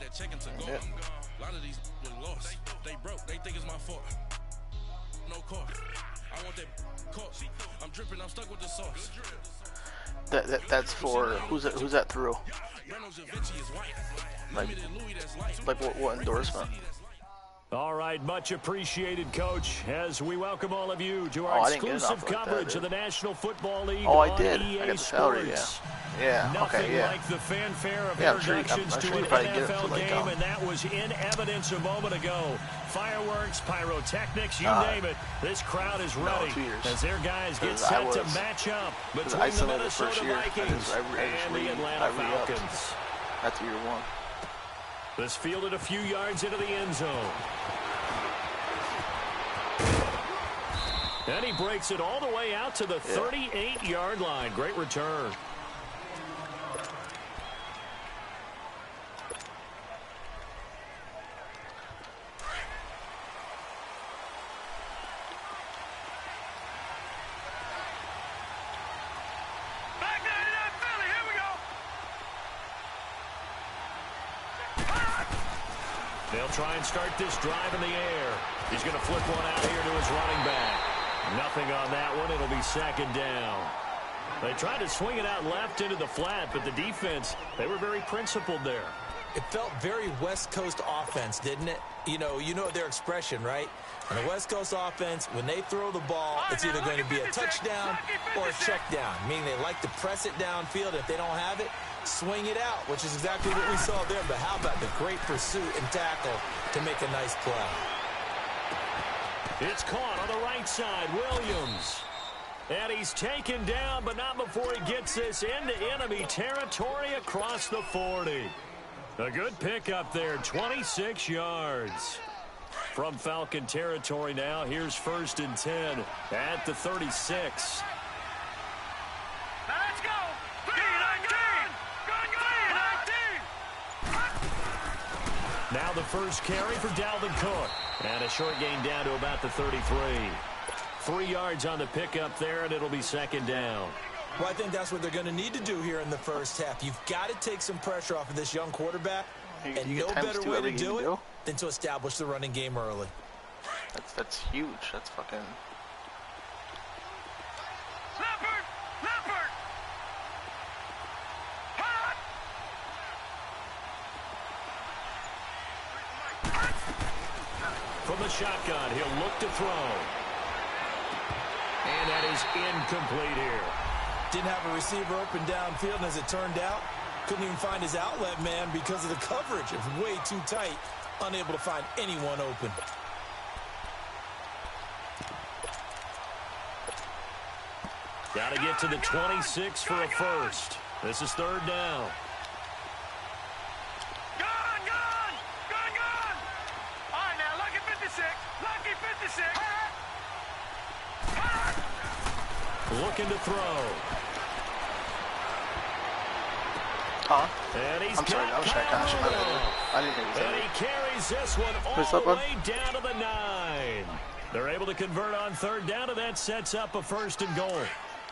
Yeah. A lot of these lost. They broke. They think it's my fault. No cost. I want that cost. I'm dripping. I'm stuck with the sauce. That's for who's that through? Like what endorsement? All right, much appreciated, Coach, as we welcome all of you to our exclusive coverage of the National Football League on EA Sports. Yeah, Nothing like the fanfare of introductions to an NFL game, and that was in evidence a moment ago. Fireworks, pyrotechnics, you name it. This crowd is ready as their guys get set to match up between the Minnesota Vikings and the Atlanta Falcons. That's year one. This fielded a few yards into the end zone. And he breaks it all the way out to the 38-yard line. Great return. They'll try and start this drive in the air. He's going to flip one out here to his running back. Nothing on that one. It'll be second down. They tried to swing it out left into the flat, but the defense, they were very principled there. It felt very West Coast offense, didn't it? You know their expression, right? On the West Coast offense, when they throw the ball, it's either going to be a touchdown or a check down, meaning they like to press it downfield. If they don't have it, swing it out, which is exactly what we saw there. But how about the great pursuit and tackle to make a nice play? It's caught on the right side, Williams. And he's taken down, but not before he gets this into enemy territory across the 40. A good pickup there, 26 yards. From Falcon territory now, here's 1st and 10 at the 36. Now let's go! 3-19! 3-19! Now the first carry for Dalvin Cook. And a short gain down to about the 33. 3 yards on the pickup there, and it'll be second down. Well, I think that's what they're going to need to do here in the first half. You've got to take some pressure off of this young quarterback, and no better way to do it than to establish the running game early. That's huge. That's fucking... Leopard! From the shotgun, he'll look to throw. And that is incomplete here. Didn't have a receiver open downfield, and as it turned out, couldn't even find his outlet man because of the coverage. It was way too tight, unable to find anyone open. Got to get to the 26 for a first. This is third down. Gone! All right, now, lucky 56. Looking to throw. And he's I'm sorry, I was trying to cash him. I didn't think it was and he carries this one all the way down to the 9. They're able to convert on third down, and that sets up a 1st and goal.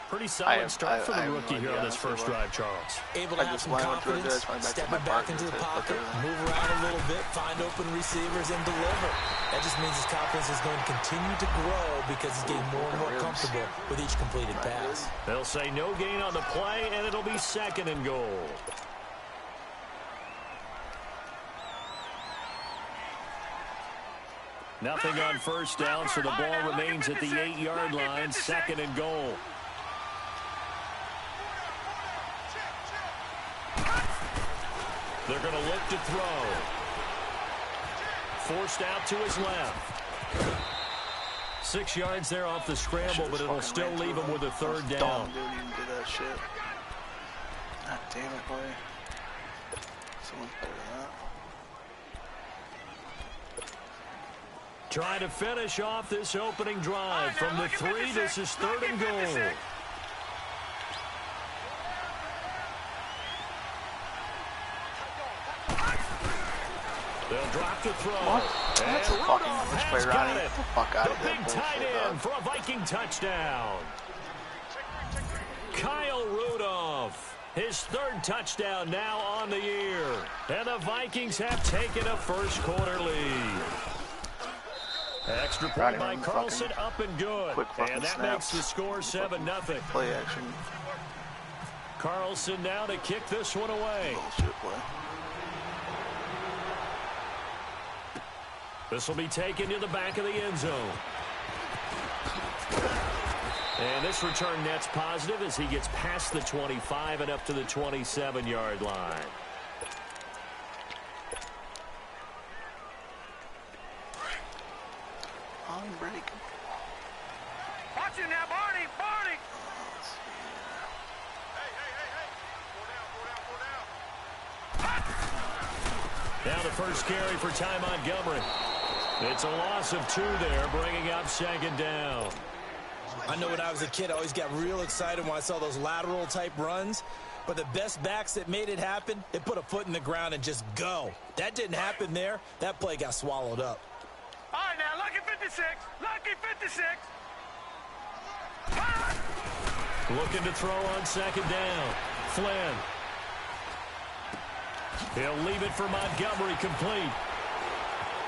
Pretty solid start for the rookie here on this first drive, Charles. Able to have some confidence, stepping back into the pocket, move around a little bit, find open receivers, and deliver. That just means his confidence is going to continue to grow because he's getting more and more comfortable with each completed pass. They'll say no gain on the play, and it'll be 2nd and goal. Nothing on first down, so the ball remains at the 8-yard line, 2nd and goal. They're going to look to throw. Forced out to his left. 6 yards there off the scramble, but it'll still leave him with a third down. Dude, you did that shit. God damn it, boy. Someone's better than that. Trying to finish off this opening drive. From the 3, this is 3rd and goal. They'll drop to throw. What? That's a fucking which player on it. Get the fuck out of there. there. Big tight end for a Viking touchdown. Kyle Rudolph. His his third touchdown now on the year. And the Vikings have taken a first-quarter lead. Extra point by Carlson, up and good. And that makes the score 7-0. Play action. Carlson now to kick this one away. Bullshit play. This will be taken to the back of the end zone. And this return net's positive as he gets past the 25 and up to the 27-yard line. Unbreakable. Watch it now, Barney! Barney! Now the first carry for Ty Montgomery. It's a loss of 2 there, bringing up second down. I know when I was a kid, I always got real excited when I saw those lateral-type runs. But the best backs that made it happen, they put a foot in the ground and just go. That didn't happen there. That play got swallowed up. All right, now, lucky 56. Lucky 56. Looking to throw on second down. Flynn. He'll leave it for Montgomery, complete.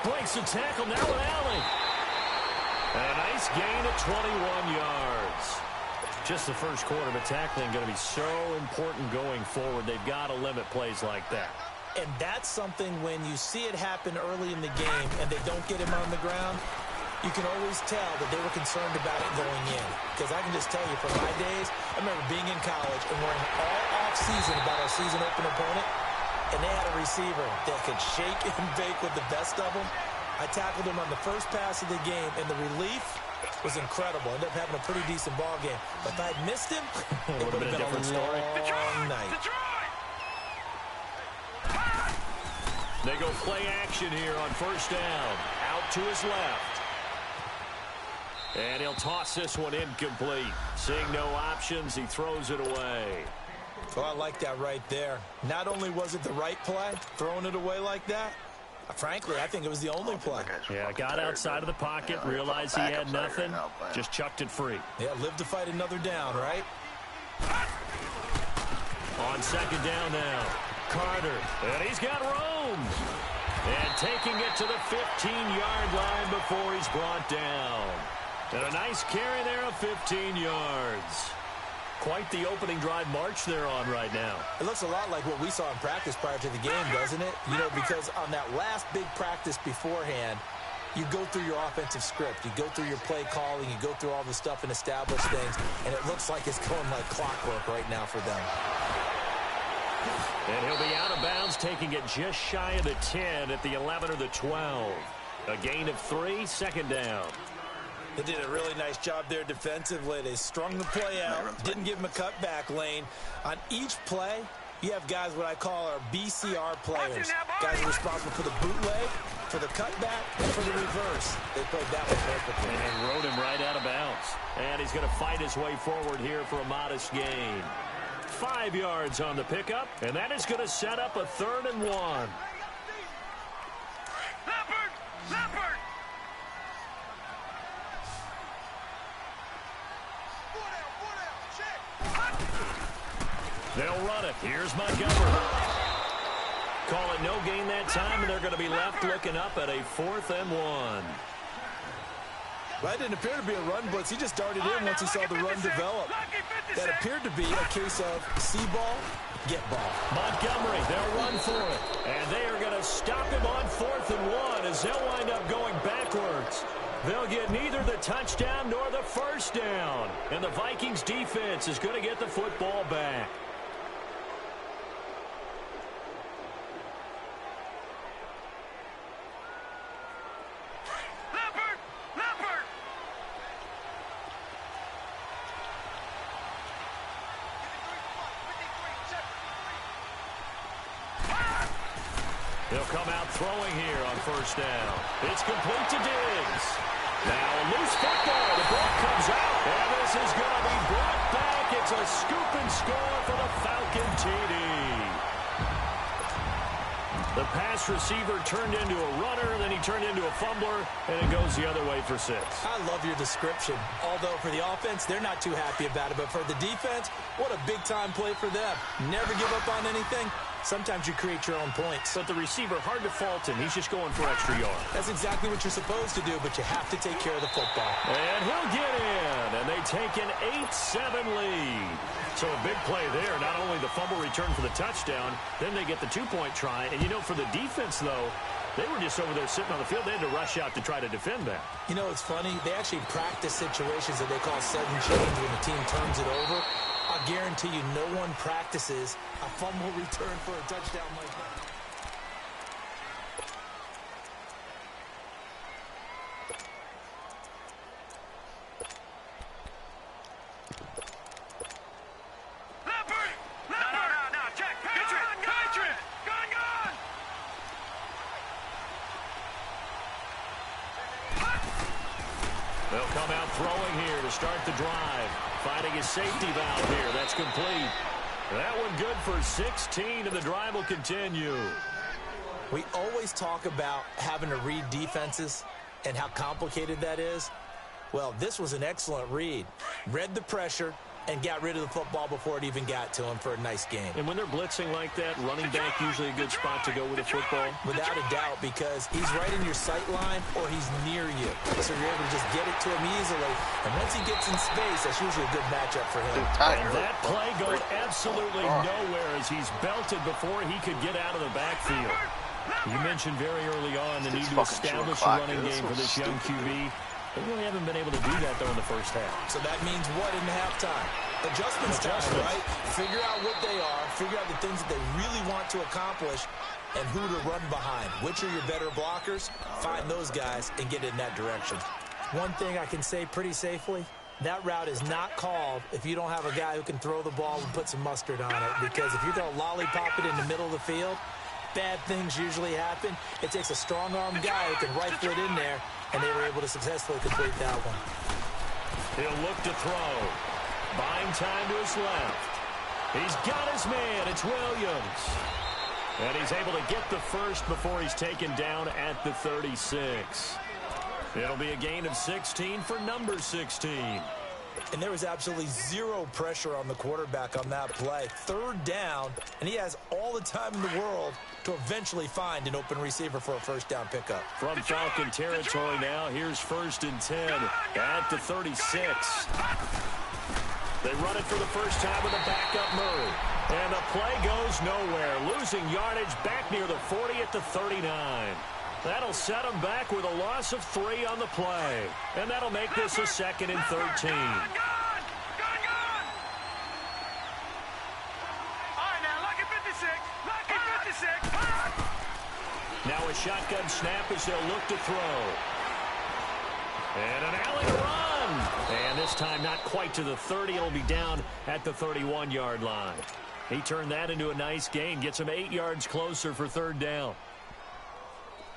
Breaks the tackle, now with Allen. And a nice gain of 21 yards. Just the first quarter, but tackling going to be so important going forward. They've got to limit plays like that. And that's something when you see it happen early in the game and they don't get him on the ground, you can always tell that they were concerned about it going in. Because I can just tell you, from my days, I remember being in college and worrying all off-season about our season open opponent, and they had a receiver that could shake and bake with the best of them. I tackled him on the first pass of the game, and the relief was incredible. Ended up having a pretty decent ball game. But if I had missed him, it would have been a long night. They go play action here on first down. Out to his left. And he'll toss this one incomplete. Seeing no options, he throws it away. Oh, I like that right there. Not only was it the right play, throwing it away like that, frankly, I think it was the only play. Yeah, got outside of the pocket, realized he had nothing, just chucked it free. Yeah, live to fight another down, right? On second down now, Carter, and he's got room. And taking it to the 15-yard line before he's brought down. And a nice carry there of 15 yards. Quite the opening drive march they're on right now. It looks a lot like what we saw in practice prior to the game, doesn't it? You know, because on that last big practice beforehand, you go through your offensive script. You go through your play calling. You go through all the stuff and establish things. And it looks like it's going like clockwork right now for them. And he'll be out of bounds, taking it just shy of the 10 at the 11 or the 12. A gain of 3, second down. They did a really nice job there defensively. They strung the play out, didn't give him a cutback lane. On each play, you have guys what I call our BCR players. Guys responsible for the bootleg, for the cutback, and for the reverse. They played that one perfectly. And rode him right out of bounds. And he's going to fight his way forward here for a modest gain. 5 yards on the pickup, and that is going to set up a 3rd and 1. Leopard! Leopard! They'll run it. Here's Montgomery. Call it no gain that time, and they're going to be left looking up at a 4th and 1. Well, that didn't appear to be a run blitz. He just darted in once he saw the run develop. That appeared to be a case of see ball, get ball. Montgomery, they'll run for it. And they are going to stop him on 4th and 1 as they'll wind up going backwards. They'll get neither the touchdown nor the first down. And the Vikings defense is going to get the football back. They'll come out throwing here on first down. It's complete to Diggs. Now a loose football. The ball comes out. And this is going to be brought back. It's a scoop and score for the Falcon TD. The pass receiver turned into a runner, then he turned into a fumbler, and it goes the other way for 6. I love your description. Although for the offense, they're not too happy about it. But for the defense, what a big-time play for them. Never give up on anything. Sometimes you create your own points. But the receiver, hard to fault him. He's just going for extra yards. That's exactly what you're supposed to do, but you have to take care of the football. And he'll get in, and they take an 8-7 lead. So a big play there. Not only the fumble return for the touchdown, then they get the 2-point try. And, you know, for the defense, though, they were just over there sitting on the field. They had to rush out to try to defend that. You know, it's funny. They actually practice situations that they call sudden change when the team turns it over. I guarantee you no one practices a fumble return for a touchdown like that. They'll come out throwing here to start the drive. Finding his safety valve here. That's complete. That one good for 16, and the drive will continue. We always talk about having to read defenses and how complicated that is. Well, this was an excellent read. Read the pressure and got rid of the football before it even got to him for a nice game. And when they're blitzing like that, running back usually a good spot to go with the football? Without a doubt, because he's right in your sight line or he's near you. So you're able to just get it to him easily. And once he gets in space, that's usually a good matchup for him. And that play going absolutely nowhere as he's belted before he could get out of the backfield. You mentioned very early on the need to establish a running game for this young QB. They really haven't been able to do that, though, in the first half. So that means what in halftime? Adjustments time, right? Figure out what they are, figure out the things that they really want to accomplish, and who to run behind. Which are your better blockers? Find those guys and get in that direction. One thing I can say pretty safely, that route is not called if you don't have a guy who can throw the ball and put some mustard on it. Because if you're going to lollipop it in the middle of the field, bad things usually happen. It takes a strong-armed guy who can rifle it in there, and they were able to successfully complete that one. He'll look to throw. Buying time to his left. He's got his man. It's Williams. And he's able to get the first before he's taken down at the 36. It'll be a gain of 16 for number 16. And there was absolutely zero pressure on the quarterback on that play. Third down, and he has all the time in the world to eventually find an open receiver for a first down pickup. From Falcon territory now, here's 1st and 10 at the 36. They run it for the first time with a backup Murray. And the play goes nowhere. Losing yardage back near the 40 at the 39. That'll set them back with a loss of 3 on the play. And that'll make this a 2nd and 13. Now a shotgun snap as they'll look to throw. And an alley run. And this time not quite to the 30. It'll be down at the 31-yard line. He turned that into a nice gain. Gets him 8 yards closer for 3rd down.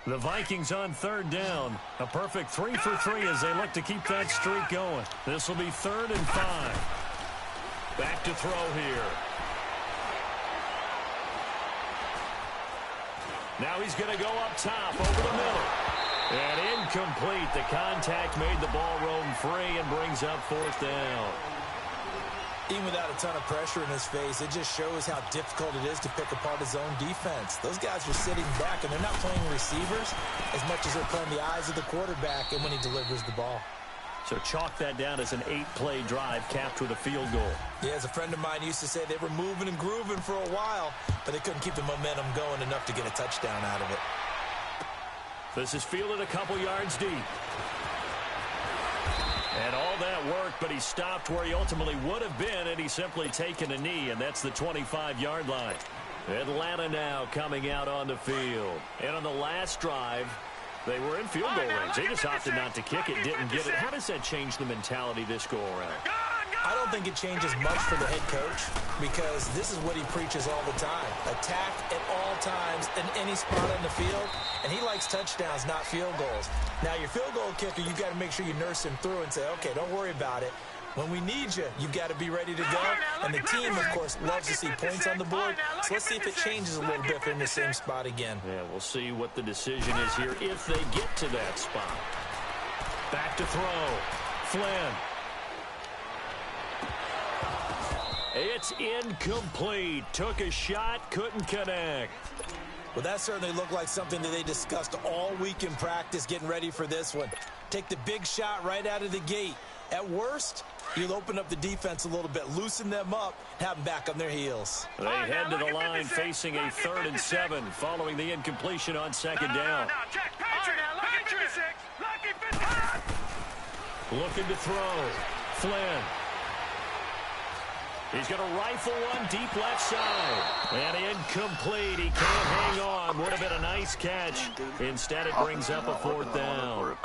The Vikings on 3rd down. A perfect 3 for 3 as they look to keep that streak going. This will be 3rd and 5. Back to throw here. Now he's going to go up top over the middle. And incomplete. The contact made the ball roam free and brings up 4th down. Even without a ton of pressure in his face, it just shows how difficult it is to pick apart his own defense. Those guys are sitting back, and they're not playing receivers as much as they're playing the eyes of the quarterback and when he delivers the ball. So chalk that down as an 8-play drive capped with a field goal. Yeah, as a friend of mine used to say, they were moving and grooving for a while, but they couldn't keep the momentum going enough to get a touchdown out of it. This is fielded a couple yards deep. And all that work, but he stopped where he ultimately would have been, and he's simply taken a knee, and that's the 25-yard line. Atlanta now coming out on the field. And on the last drive, they were in field goal range. They just opted not to kick it, didn't get it. How does that change the mentality this go-around? I don't think it changes much for the head coach because this is what he preaches all the time. Attack at all times in any spot on the field, and he likes touchdowns, not field goals. Now, your field goal kicker, you've got to make sure you nurse him through and say, okay, don't worry about it. When we need you, you've got to be ready to go. And the team, of course, loves to see points on the board. So let's see if it changes a little bit if they're in the same spot again. Yeah, we'll see what the decision is here if they get to that spot. Back to throw. Flynn. It's incomplete. Took a shot, couldn't connect. Well, that certainly looked like something that they discussed all week in practice getting ready for this one. Take the big shot right out of the gate. At worst, you'll open up the defense a little bit, loosen them up, have them back on their heels. They head to the line facing a 3rd and 7 following the incompletion on second down. Looking to throw. Flynn. He's going to rifle one deep left side. And incomplete. He can't hang on. Would have been a nice catch. Instead, it brings up a 4th down.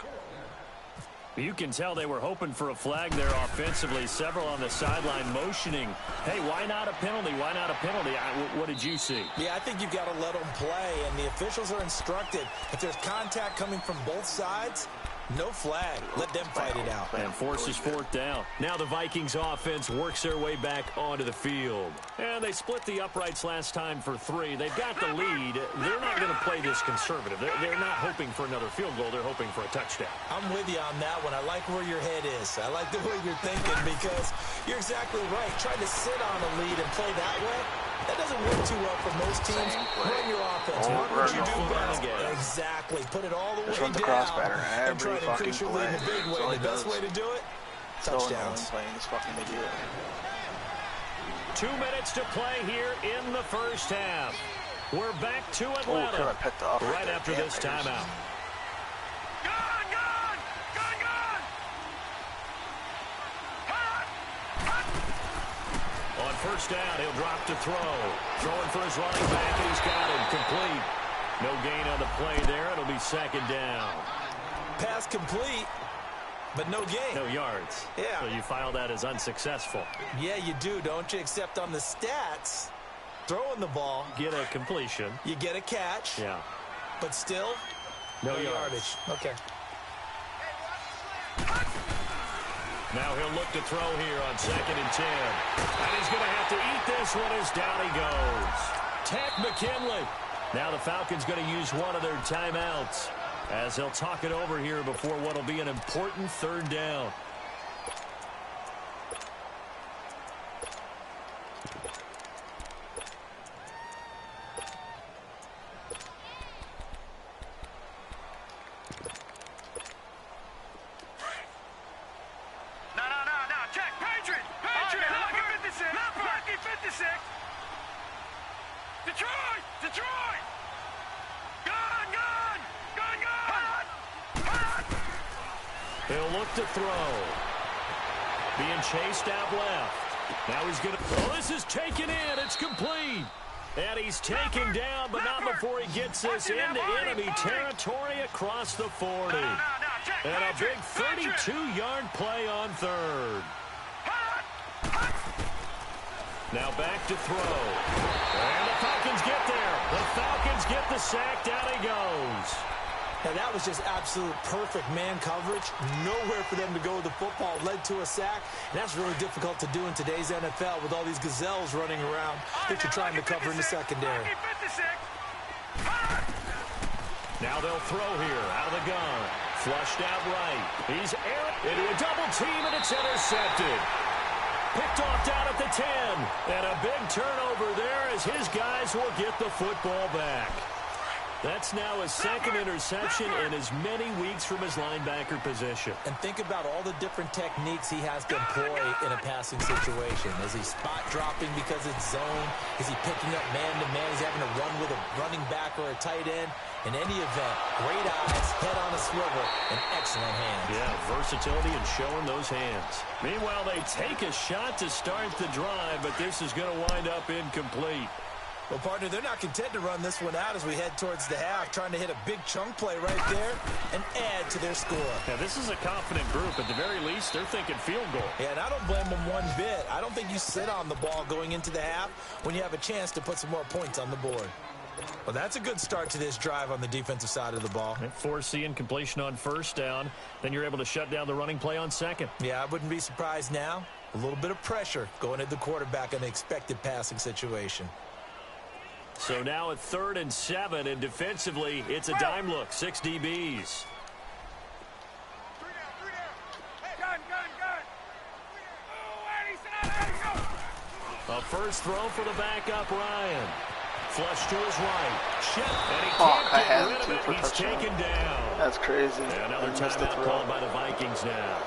You can tell they were hoping for a flag there offensively. Several on the sideline motioning. Hey, why not a penalty? Why not a penalty? What did you see? Yeah, I think you've got to let them play, and the officials are instructed. If there's contact coming from both sides, no flag. Let them fight it out. And forces 4th down. Now the Vikings offense works their way back onto the field. And they split the uprights last time for 3. They've got the lead. They're not going to play this conservative. They're not hoping for another field goal. They're hoping for a touchdown. I'm with you on that one. I like where your head is. I like the way you're thinking because you're exactly right. Trying to sit on a lead and play that way, that doesn't work too well for most teams. Run your offense. Run what you do best. Exactly. Put it all the way down and try to increase your lead in a big way. The best way to do it, touchdowns. 2 minutes to play here in the first half. We're back to Atlanta right after this timeout. On first down, he'll drop to throw. Throwing for his running back, and he's got him complete. No gain on the play there. It'll be 2nd down. Pass complete, but no gain. No yards. Yeah. So you file that as unsuccessful. Yeah, you do, don't you? Except on the stats, throwing the ball. Get a completion. You get a catch. Yeah. But still, no yardage. Okay. Now he'll look to throw here on 2nd and 10. And he's going to have to eat this one as down he goes. Ted McKinley. Now the Falcons going to use one of their timeouts as they'll talk it over here before what will be an important 3rd down. He'll look to throw. Being chased out left. Now he's going to... Oh, this is taken in. It's complete. And he's taken down, but not before he gets this into enemy territory across the 40. And a big 32-yard play on 3rd. Now back to throw. And the Falcons get there. The Falcons get the sack. Down he goes. Now, that was just absolute perfect man coverage. Nowhere for them to go with the football. Led to a sack. And that's really difficult to do in today's NFL with all these gazelles running around that you're trying to cover in the secondary. Now they'll throw here out of the gun. Flushed out right. He's into a double team, and it's intercepted. Picked off down at the 10. And a big turnover there as his guys will get the football back. That's now his 2nd interception in as many weeks from his linebacker position. And think about all the different techniques he has to employ in a passing situation. Is he spot dropping because it's zone? Is he picking up man-to-man? He's having to run with a running back or a tight end. In any event, great eyes, head on a swivel, and excellent hands. Yeah, versatility and showing those hands. Meanwhile, they take a shot to start the drive, but this is going to wind up incomplete. Well, partner, they're not content to run this one out as we head towards the half, trying to hit a big chunk play right there and add to their score. Yeah, this is a confident group. At the very least, they're thinking field goal. Yeah, and I don't blame them one bit. I don't think you sit on the ball going into the half when you have a chance to put some more points on the board. Well, that's a good start to this drive on the defensive side of the ball. And force the incompletion on first down. Then you're able to shut down the running play on second. Yeah, I wouldn't be surprised now. A little bit of pressure going at the quarterback in an expected passing situation. So now at 3rd and 7, and defensively, it's a dime look. 6 DBs. A first throw for the backup, Ryan. Flush to his right. And he can't get rid of it. He's taken down. That's crazy. And another timeout called by the Vikings now.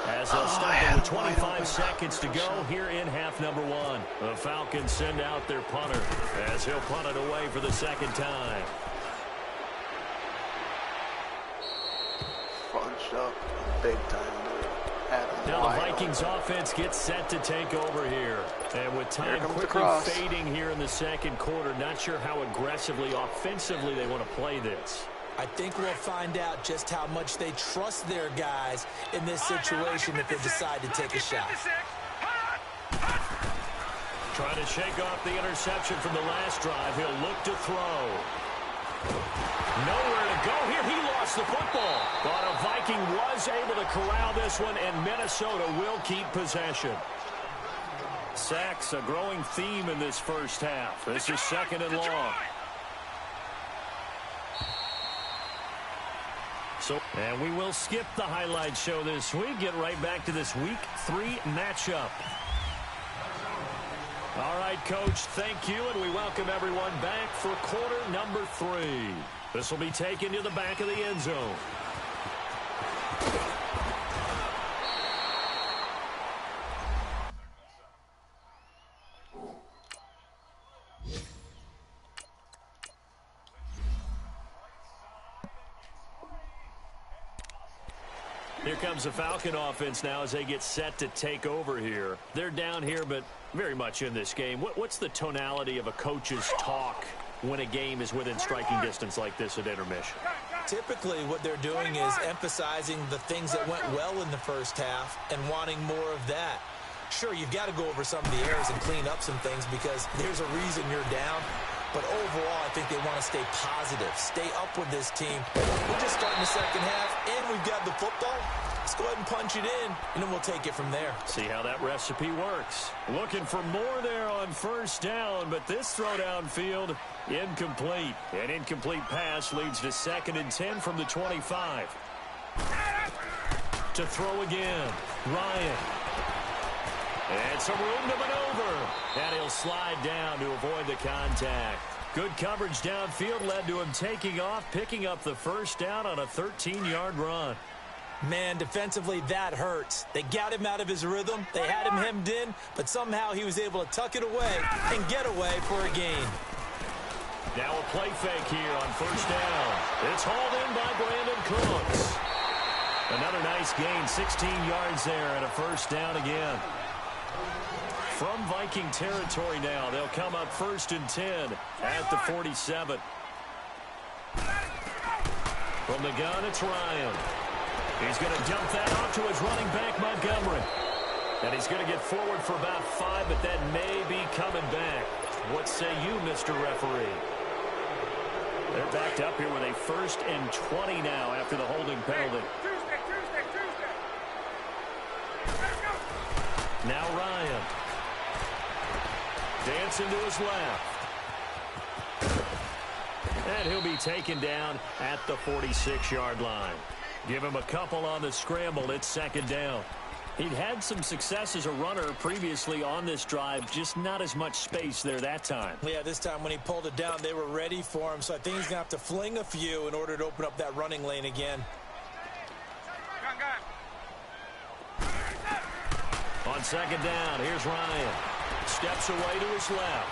As they'll start with 25 seconds to go here in half number 1. The Falcons send out their punter as he'll punt it away for the second time. Fudged up big time, dude. Now the Vikings offense gets set to take over here. And with time quickly fading here in the second quarter, not sure how aggressively, offensively they want to play this. I think we'll find out just how much they trust their guys in this situation if they decide to take a shot. Trying to shake off the interception from the last drive. He'll look to throw. Nowhere to go here. He lost the football. But a Viking was able to corral this one, and Minnesota will keep possession. Sacks, a growing theme in this first half. This is 2nd and long. And we will skip the highlight show this week. Get right back to this Week 3 matchup. All right, Coach, thank you, and we welcome everyone back for quarter number 3. This will be taken to the back of the end zone. Here comes the Falcon offense now as they get set to take over here. They're down here, but very much in this game. What's the tonality of a coach's talk when a game is within striking distance like this at intermission? Typically, what they're doing is emphasizing the things that went well in the first half and wanting more of that. Sure, you've got to go over some of the errors and clean up some things because there's a reason you're down. But overall, I think they want to stay positive, stay up with this team. We're just starting the second half, and we've got the football. Let's go ahead and punch it in, and then we'll take it from there. See how that recipe works. Looking for more there on first down, but this throw downfield, incomplete. An incomplete pass leads to 2nd and 10 from the 25. To throw again, Ryan. And some room to maneuver. And he'll slide down to avoid the contact. Good coverage downfield led to him taking off, picking up the first down on a 13-yard run. Man, defensively, that hurts. They got him out of his rhythm. They had him hemmed in, but somehow he was able to tuck it away and get away for a gain. Now a play fake here on first down. It's hauled in by Brandon Cooks. Another nice gain, 16 yards there and a first down again. From Viking territory now, they'll come up 1st and 10 at the 47. From the gun, it's Ryan. He's going to dump that off to his running back, Montgomery. And he's going to get forward for about 5, but that may be coming back. What say you, Mr. Referee? They're backed up here with a 1st and 20 now after the holding penalty. Now Ryan. Dancing to his left. And he'll be taken down at the 46-yard line. Give him a couple on the scramble. It's 2nd down. He'd had some success as a runner previously on this drive, just not as much space there that time. Yeah, this time when he pulled it down, they were ready for him, so I think he's going to have to fling a few in order to open up that running lane again. On 2nd down, here's Ryan. Steps away to his left.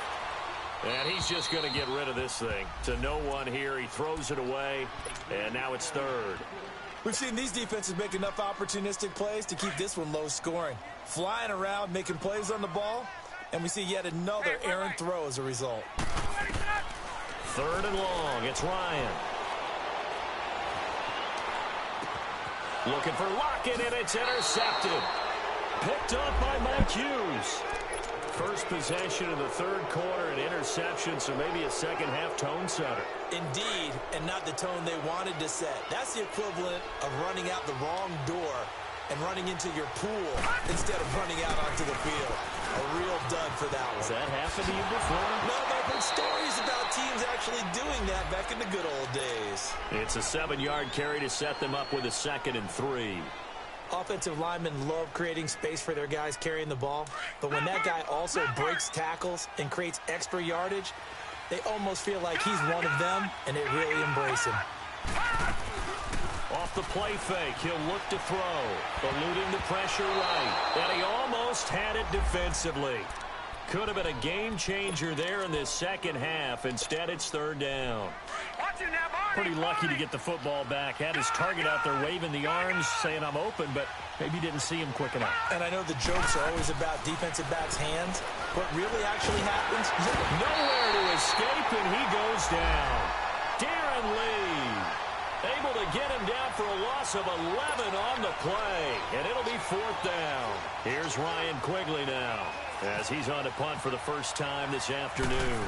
And he's just going to get rid of this thing. To no one here. He throws it away, and now it's 3rd. We've seen these defenses make enough opportunistic plays to keep this one low scoring. Flying around, making plays on the ball, and we see yet another errant throw as a result. 3rd and long. It's Ryan. Looking for Lockett, and it's intercepted. Picked up by Mike Hughes. first possession of the third quarter, an interception, so maybe a second-half tone setter. Indeed, and not the tone they wanted to set. That's the equivalent of running out the wrong door and running into your pool instead of running out onto the field. A real dud for that one. Has that happened to you before? No, but I've heard stories about teams actually doing that back in the good old days. It's a 7-yard carry to set them up with a 2nd and 3. Offensive linemen love creating space for their guys carrying the ball, but when that guy also breaks tackles and creates extra yardage, they almost feel like he's one of them, and they really embrace him. Off the play fake, he'll look to throw, eluding the pressure right, and he almost had it defensively. Could have been a game changer there in this second half. Instead, it's 3rd down. Pretty lucky to get the football back. Had his target out there waving the arms, saying I'm open, but maybe didn't see him quick enough. And I know the jokes are always about defensive backs' hands. What really actually happens? Nowhere to escape, and he goes down. Darren Lee able to get him down for a loss of 11 on the play, and it'll be 4th down. Here's Ryan Quigley now, as he's on to punt for the first time this afternoon.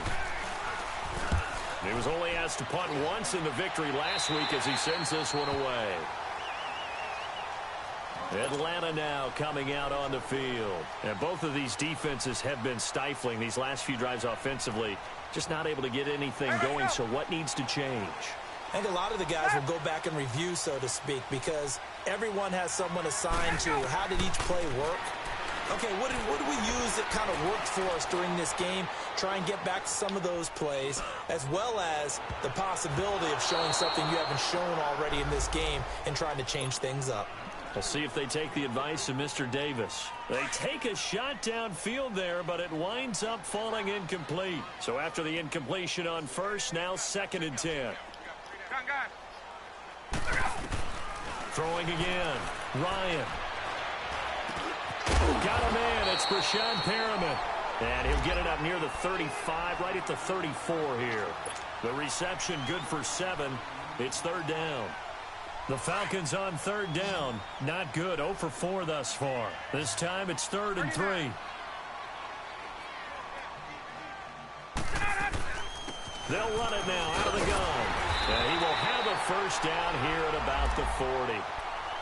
He was only asked to punt once in the victory last week as he sends this one away. Atlanta now coming out on the field. And both of these defenses have been stifling these last few drives offensively. Just not able to get anything going, so what needs to change? I think a lot of the guys will go back and review, so to speak, because everyone has someone assigned to how did each play work. Okay, what did we use that kind of worked for us during this game? Try and get back to some of those plays, as well as the possibility of showing something you haven't shown already in this game and trying to change things up. We'll see if they take the advice of Mr. Davis. They take a shot downfield there, but it winds up falling incomplete. So after the incompletion on first, now 2nd and 10. Throwing again. Ryan. Got a man. It's Brashad Perriman. And he'll get it up near the 35, right at the 34 here. The reception good for 7. It's 3rd down. The Falcons on 3rd down. Not good. 0 for 4 thus far. This time it's 3rd and 3. They'll run it now out of the gun. And he will have a first down here at about the 40.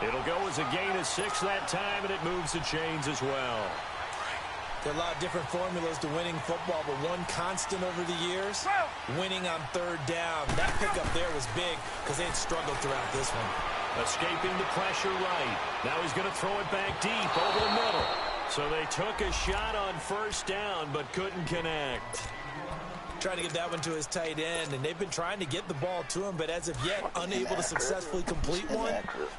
It'll go as a gain of 6 that time, and it moves the chains as well. There are a lot of different formulas to winning football, but one constant over the years, winning on 3rd down. That pickup there was big because they had struggled throughout this one. Escaping the pressure right. Now he's going to throw it back deep over the middle. So they took a shot on 1st down, but couldn't connect. Trying to get that one to his tight end, and they've been trying to get the ball to him, but as of yet, unable to successfully complete one.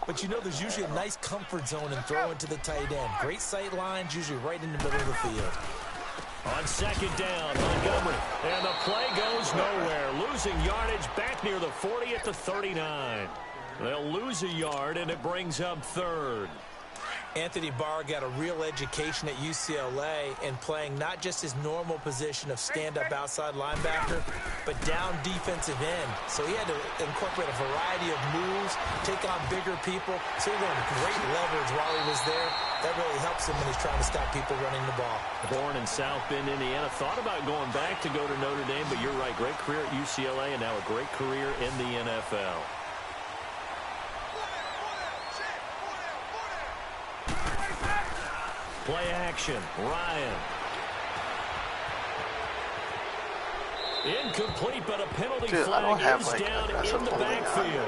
But you know there's usually a nice comfort zone in throwing to the tight end. Great sight lines, usually right in the middle of the field. On 2nd down, Montgomery. And the play goes nowhere. Losing yardage back near the 40 at the 39. They'll lose a yard, and it brings up 3rd. Anthony Barr got a real education at UCLA in playing not just his normal position of stand-up outside linebacker, but down defensive end. So he had to incorporate a variety of moves, take on bigger people. So he learned great leverage while he was there. That really helps him when he's trying to stop people running the ball. Born in South Bend, Indiana. Thought about going back to go to Notre Dame, but you're right. Great career at UCLA and now a great career in the NFL. Play action. Ryan. Incomplete, but a penalty flag is down in the backfield.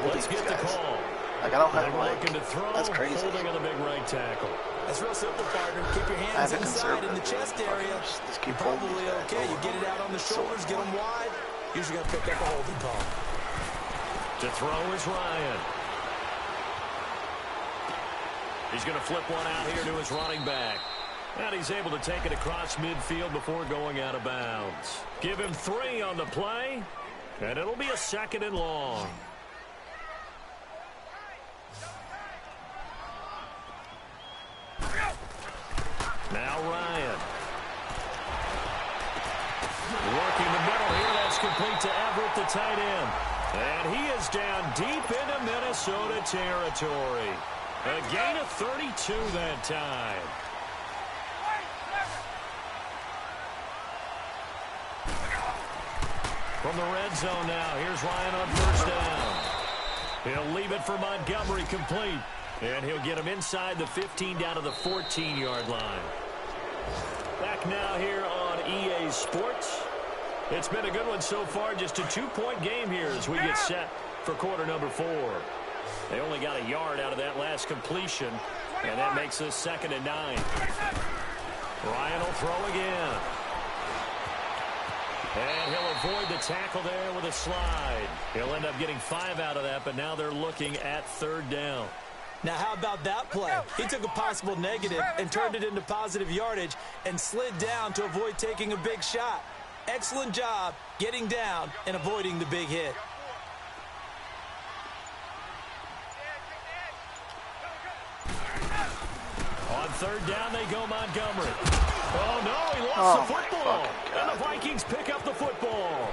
Let's get the call. Like, I don't have, They're looking to throw, that's crazy. holding on the big right tackle. That's real simple, partner. Keep your hands inside in the chest area. Just keep Probably holding okay. You get it out on the shoulders, get them wide. Usually going to pick up a holding call. To throw is Ryan. He's going to flip one out here to his running back. And he's able to take it across midfield before going out of bounds. Give him 3 on the play, and it'll be a 2nd and long. Now Ryan. Working the middle here. That's complete to Everett, the tight end. And he is down deep into Minnesota territory. A gain of 32 that time. From the red zone now, here's Ryan on first down. He'll leave it for Montgomery, complete. And he'll get him inside the 15 down to the 14-yard line. Back now here on EA Sports. It's been a good one so far. Just a 2-point game here as we get set for quarter number 4. They only got a yard out of that last completion, and that makes us 2nd and 9. Ryan will throw again. And he'll avoid the tackle there with a slide. He'll end up getting 5 out of that, but now they're looking at 3rd down. Now, how about that play? He took a possible negative and turned it into positive yardage and slid down to avoid taking a big shot. Excellent job getting down and avoiding the big hit. On 3rd down, they go Montgomery. Oh, no, he lost the football. And the Vikings pick up the football.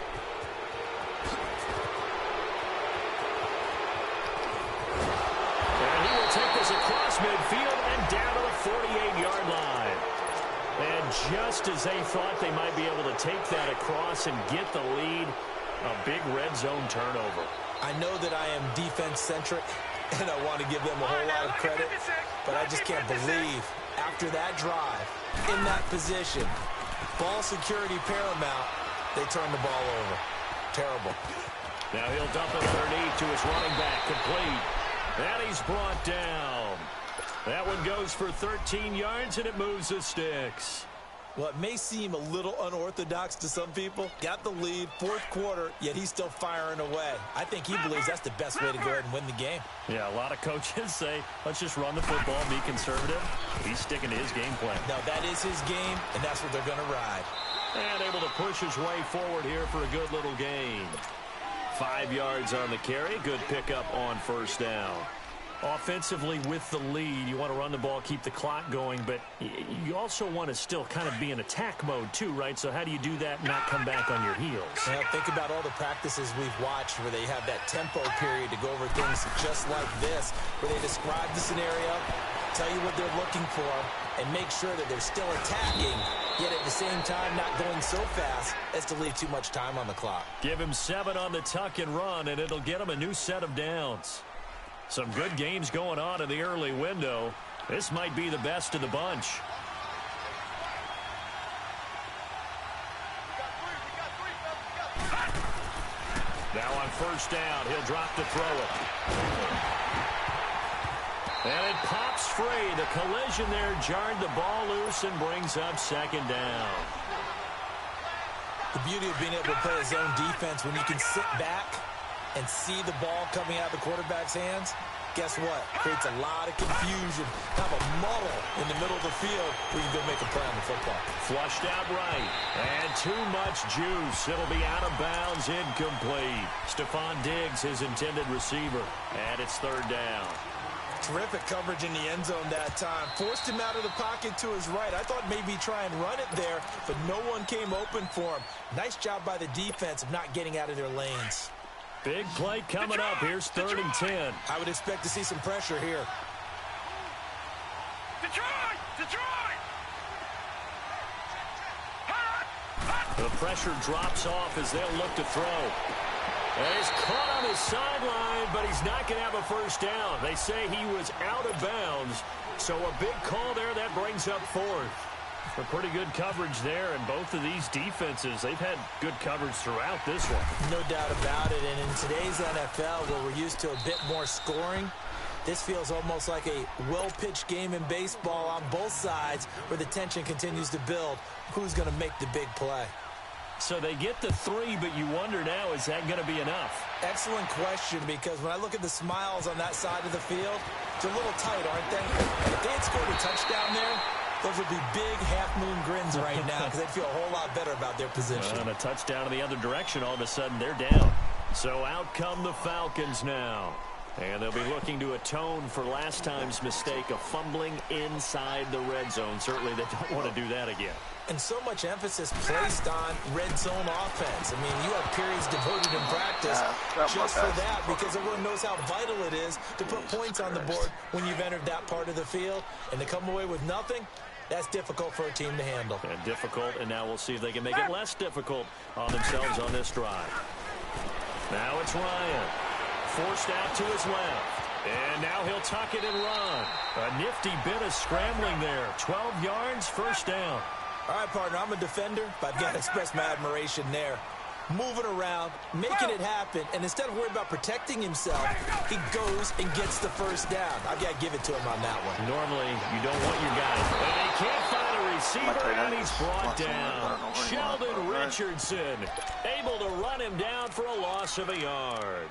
And he will take this across midfield and down to the 48-yard line. And just as they thought they might be able to take that across and get the lead, a big red zone turnover. I know that I am defense-centric, and I want to give them a whole lot of credit, but I just can't believe after that drive, in that position, ball security paramount, they turn the ball over. Terrible. Now he'll dump it underneath to his running back, complete. And he's brought down. That one goes for 13 yards, and it moves the sticks. Well, it may seem a little unorthodox to some people. Got the lead, 4th quarter, yet he's still firing away. I think he believes that's the best way to go ahead and win the game. Yeah, a lot of coaches say, let's just run the football, be conservative. He's sticking to his game plan. No, that is his game, and that's what they're going to ride. And able to push his way forward here for a good little gain. 5 yards on the carry. Good pickup on 1st down. Offensively with the lead, you want to run the ball, keep the clock going, but you also want to still kind of be in attack mode too, right? So how do you do that and not come back on your heels? Well, think about all the practices we've watched where they have that tempo period to go over things just like this, where they describe the scenario, tell you what they're looking for, and make sure that they're still attacking, yet at the same time not going so fast as to leave too much time on the clock. Give him 7 on the tuck and run, and it'll get him a new set of downs. Some good games going on in the early window. This might be the best of the bunch. Now on 1st down, he'll drop to throw it. And it pops free. The collision there jarred the ball loose and brings up 2nd down. The beauty of being able to play a zone defense when you can sit back and see the ball coming out of the quarterback's hands, guess what? Creates a lot of confusion. Have a muddle in the middle of the field where you can go make a play on the football. Flushed out right. And too much juice. It'll be out of bounds, incomplete. Stephon Diggs, his intended receiver. And it's 3rd down. Terrific coverage in the end zone that time. Forced him out of the pocket to his right. I thought maybe try and run it there, but no one came open for him. Nice job by the defense of not getting out of their lanes. Big play coming up. Here's 3rd and 10. I would expect to see some pressure here. Detroit! Detroit! The pressure drops off as they'll look to throw. And he's caught on his sideline, but he's not going to have a 1st down. They say he was out of bounds, so a big call there. That brings up 4th. A pretty good coverage there, and both of these defenses, they've had good coverage throughout this one. No doubt about it, and in today's NFL, where we're used to a bit more scoring, this feels almost like a well-pitched game in baseball on both sides where the tension continues to build. Who's going to make the big play? So they get the 3, but you wonder now, is that going to be enough? Excellent question, because when I look at the smiles on that side of the field, they're a little tight, aren't they? If they had scored a touchdown there, those would be big half-moon grins right now because they'd feel a whole lot better about their position. And a touchdown in the other direction, all of a sudden they're down. So out come the Falcons now. And they'll be looking to atone for last time's mistake of fumbling inside the red zone. Certainly they don't want to do that again. And so much emphasis placed on red zone offense. I mean, you have periods devoted in practice just for that because everyone knows how vital it is to put points on the board when you've entered that part of the field. And to come away with nothing, That's difficult for a team to handle. And difficult, and now we'll see if they can make it less difficult on themselves on this drive. Now it's Ryan. Forced out to his left. And now he'll tuck it and run. A nifty bit of scrambling there. 12 yards, first down. All right, partner, I'm a defender, but I've got to express my admiration there. Moving around, making it happen, and instead of worrying about protecting himself, he goes and gets the first down. I've got to give it to him on that one. Normally, you don't want your guy. And he can't find a receiver, and he's brought down. Sheldon Richardson able to run him down for a loss of a yard.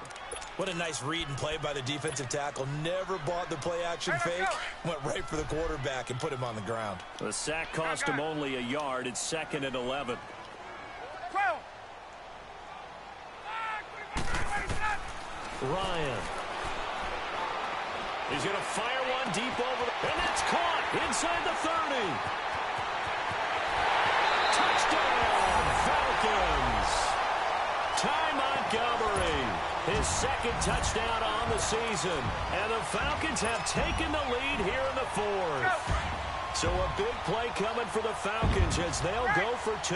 What a nice read and play by the defensive tackle. Never bought the play-action fake. Went right for the quarterback and put him on the ground. The sack cost him only a yard. It's 2nd and 11. Ryan. He's going to fire one deep over the... And that's caught inside the 30. Touchdown, Falcons. Ty Montgomery. His 2nd touchdown on the season. And the Falcons have taken the lead here in the 4th. So a big play coming for the Falcons as they'll go for 2.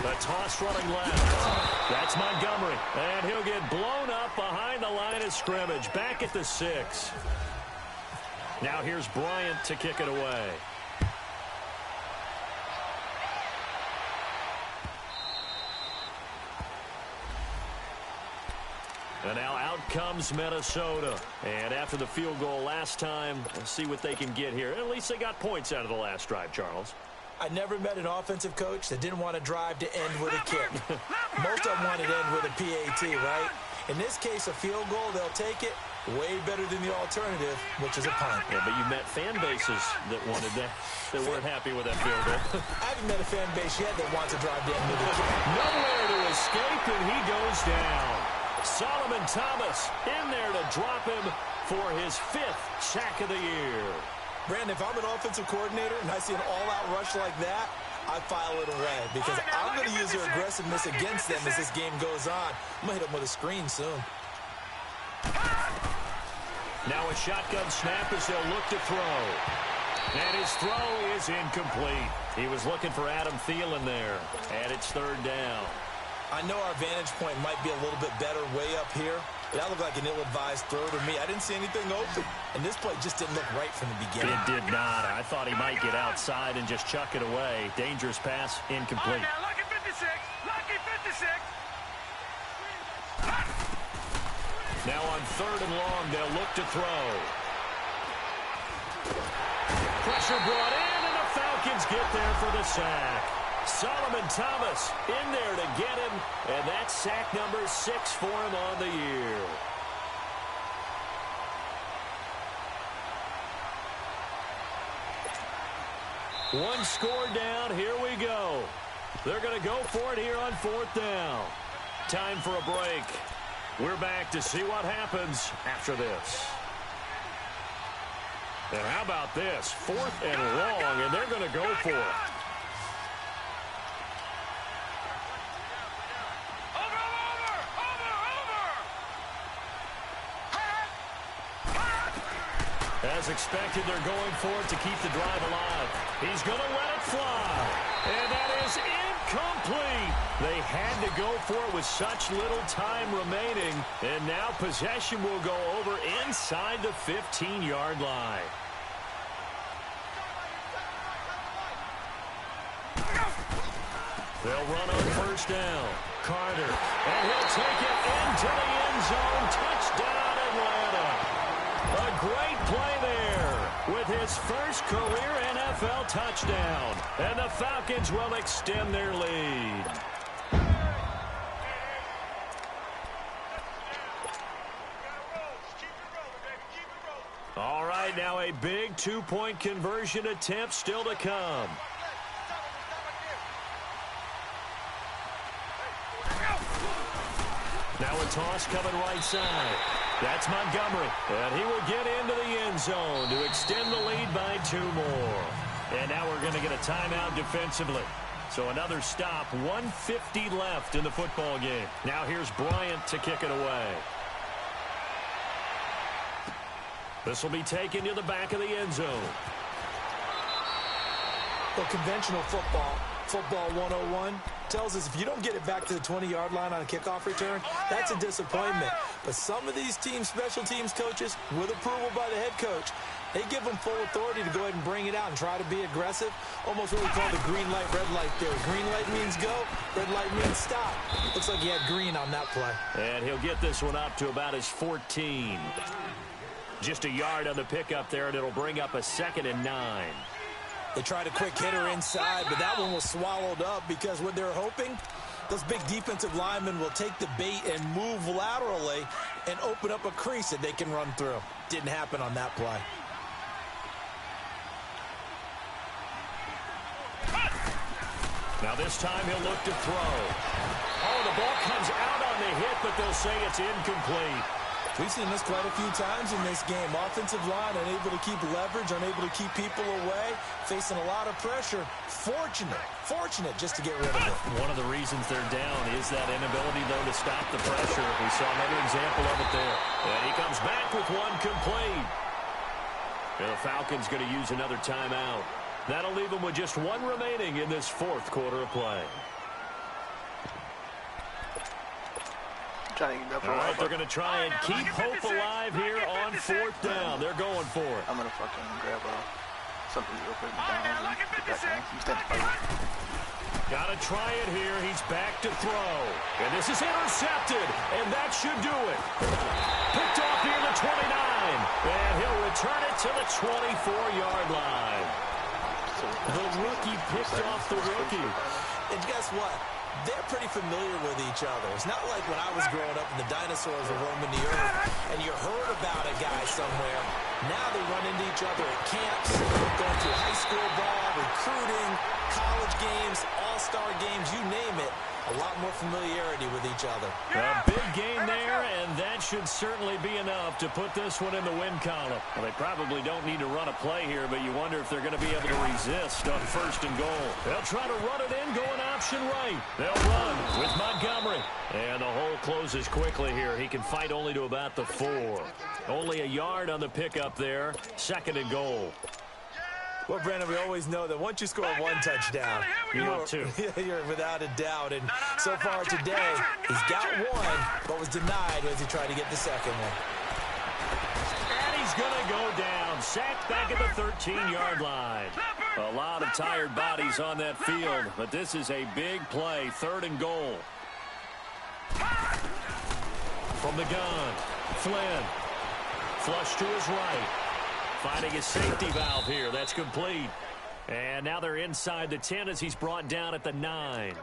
The toss running left. That's Montgomery. And he'll get blown up behind the line of scrimmage. Back at the 6. Now here's Bryant to kick it away. And now out comes Minnesota. And after the field goal last time, let's see what they can get here. At least they got points out of the last drive, Charles. I never met an offensive coach that didn't want to drive to end with a kick. Most of them wanted to end with a PAT, right? In this case, a field goal, they'll take it. Way better than the alternative, which is a punt. Yeah, but you met fan bases that wanted that, that weren't happy with that field goal. I haven't met a fan base yet that wants to drive to end with a kick. Nowhere to escape, and he goes down. Solomon Thomas in there to drop him for his 5th sack of the year. Brandon, if I'm an offensive coordinator and I see an all-out rush like that, I file it away because I'm going to use their aggressiveness against them as this game goes on. I'm going to hit them with a screen soon. Now a shotgun snap as they'll look to throw. And his throw is incomplete. He was looking for Adam Thielen there. And it's 3rd down. I know our vantage point might be a little bit better way up here, but that looked like an ill-advised throw to me. I didn't see anything open, and this play just didn't look right from the beginning. It did not. I thought he might get outside and just chuck it away. Dangerous pass, incomplete. Now, lucky 56. Lucky 56. Now on 3rd and long, they'll look to throw. Pressure brought in, and the Falcons get there for the sack. Solomon Thomas in there to get him, and that's sack number 6 for him on the year. One score down, here we go. They're going to go for it here on 4th down. Time for a break. We're back to see what happens after this. And how about this? 4th and long, and they're going to go for it. As expected, they're going for it to keep the drive alive. He's going to let it fly. And that is incomplete. They had to go for it with such little time remaining. And now possession will go over inside the 15-yard line. They'll run on 1st down. Carter. And he'll take it into the end zone. Touchdown, Atlanta. A great play there with his first career NFL touchdown. And the Falcons will extend their lead. All right, now a big 2-point conversion attempt still to come. Now a toss coming right side. That's Montgomery. And he will get into the end zone to extend the lead by 2 more. And now we're going to get a timeout defensively. So another stop, 1:50 left in the football game. Now here's Bryant to kick it away. This will be taken to the back of the end zone. Well, conventional football 101, tells us if you don't get it back to the 20-yard line on a kickoff return, that's a disappointment. But some of these teams, special teams coaches, with approval by the head coach, they give them full authority to go ahead and bring it out and try to be aggressive. Almost what we call the green light, red light theory. Green light means go, red light means stop. Looks like he had green on that play. And he'll get this one up to about his 14. Just a yard on the pickup there, and it'll bring up a 2nd and 9. They tried a quick hitter inside, but that one was swallowed up because what they're hoping, those big defensive linemen will take the bait and move laterally and open up a crease that they can run through. Didn't happen on that play. Now this time he'll look to throw. Oh, the ball comes out on the hit, but they'll say it's incomplete. We've seen this quite a few times in this game. Offensive line unable to keep leverage, unable to keep people away, facing a lot of pressure. Fortunate just to get rid of it. One of the reasons they're down is that inability, though, to stop the pressure. We saw another example of it there. And he comes back with one complete. And the Falcons going to use another timeout. That'll leave them with just one remaining in this 4th quarter of play. Trying to get that All right, they're going to try and keep hope alive here on 4th down. They're going for it. I'm going to fucking grab something real quick. Get back down. I'm standing. Got to try it here. He's back to throw. And this is intercepted. And that should do it. Picked off near the 29. And he'll return it to the 24-yard line. The rookie picked off the rookie. And guess what? They're pretty familiar with each other. It's not like when I was growing up and the dinosaurs were roaming the earth and you heard about a guy somewhere. Now they run into each other at camps, going through high school ball, recruiting, college games, all-star games, you name it. A lot more familiarity with each other. A big gain there, and that should certainly be enough to put this one in the win column. Well, they probably don't need to run a play here, but you wonder if they're going to be able to resist on 1st and goal. They'll try to run it in, going option right. They'll run with Montgomery. And the hole closes quickly here. He can fight only to about the 4. Only a yard on the pickup there. 2nd and goal. Well, Brandon, we always know that once you score one touchdown, you're without a doubt. And so far today, he's got one, but was denied as he tried to get the second one. And he's going to go down. Sacked back at the 13-yard line. A lot of tired bodies on that field, but this is a big play. 3rd and goal. From the gun, Flynn. Flush to his right. Finding his safety valve here. That's complete. And now they're inside the 10 as he's brought down at the 9.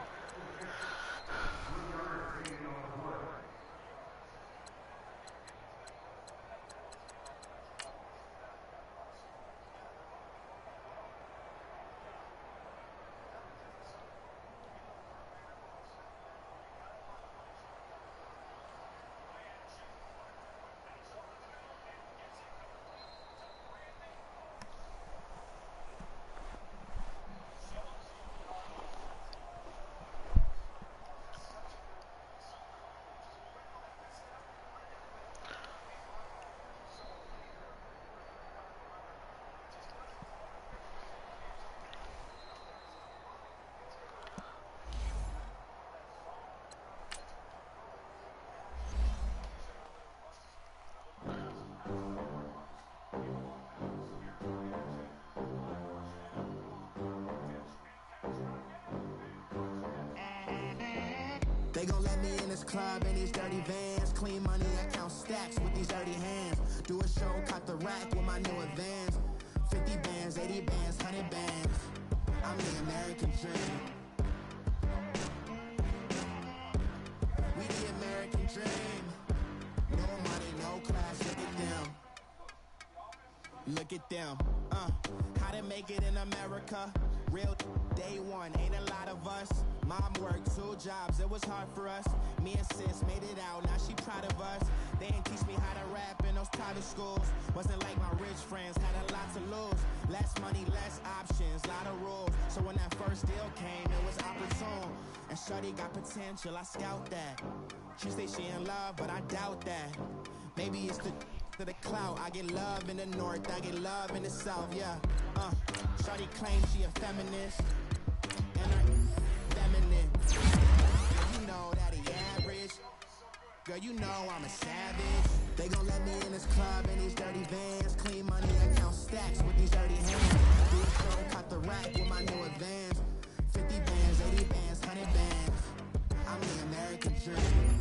They gon' let me in this club in these dirty vans. Clean money, I count stacks with these dirty hands. Do a show, caught the rack with my new advance. 50 bands, 80 bands, 100 bands. I'm the American dream. We the American dream. No money, no class, look at them. Look at them. How to make it in America. Real day one, ain't a lot of us. Mom worked 2 jobs, it was hard for us. Me and sis made it out, now she proud of us. They didn't teach me how to rap in those private schools. Wasn't like my rich friends, had a lot to lose. Less money, less options, lot of rules. So when that first deal came, it was opportune. And shorty got potential, I scout that. She say she in love, but I doubt that. Maybe it's the to the clout. I get love in the north, I get love in the south, yeah. Shawty claims she a feminist, and I'm feminine. You know that he average. Girl, you know I'm a savage. They gon' let me in this club in these dirty vans. Clean money, I count stacks with these dirty hands. Do a show, cut the rack with my new advance. 50 bands, 80 bands, 100 bands. I'm the American dream.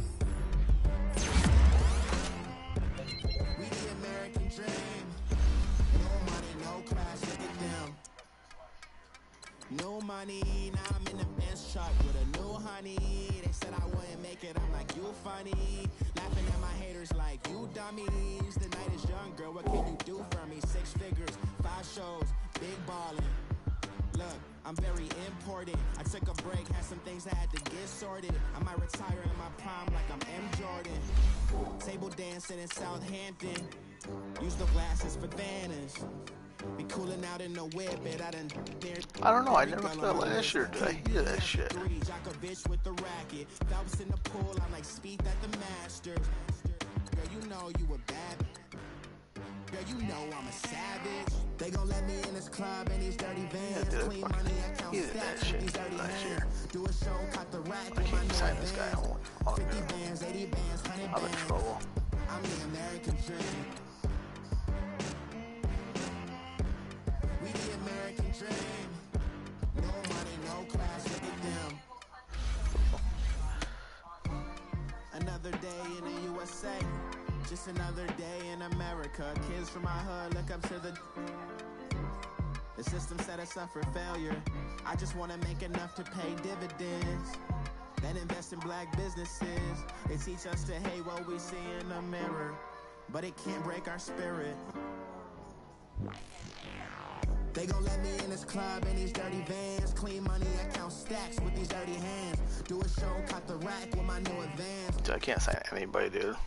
We the American dream. No money, no class, look at them. No money, now I'm in the Benz truck with a new honey. They said I wouldn't make it, I'm like, you funny. Laughing at my haters like, you dummies. The night is young, girl, what can you do for me? 6 figures, 5 shows, big ballin'. Look, I'm very important. I took a break, had some things I had to get sorted. I might retire in my prime like I'm M. Jordan. Table dancing in Southampton. Use the glasses for Vannas. Be cooling out in the whip, but I done I don't know, I never felt last year, did I hear that shit? With the racket. Phelps in the pool, I'm like Speed at the Masters. Girl, you know you a bad. Girl, you know I'm a savage. They gon' let me in this club in these dirty vans. Clean money, I count stacks with these dirty hands. Do a show, cut the rack with my new this guy. 50 bands, 80 bands, 100 I'm in bands. trouble. I'm the American dream. We the American dream. No money, no class, look at them. Another day in the USA. Just another day in America. Kids from my hood look up to the system set us up for failure. I just want to make enough to pay dividends. Then invest in black businesses. They teach us to hate what we see in the mirror, but it can't break our spirit. They gon' let me in this club in these dirty vans. Clean money, I count stacks with these dirty hands. Do a show, cut the rack with my new advance. I can't sign anybody, dude.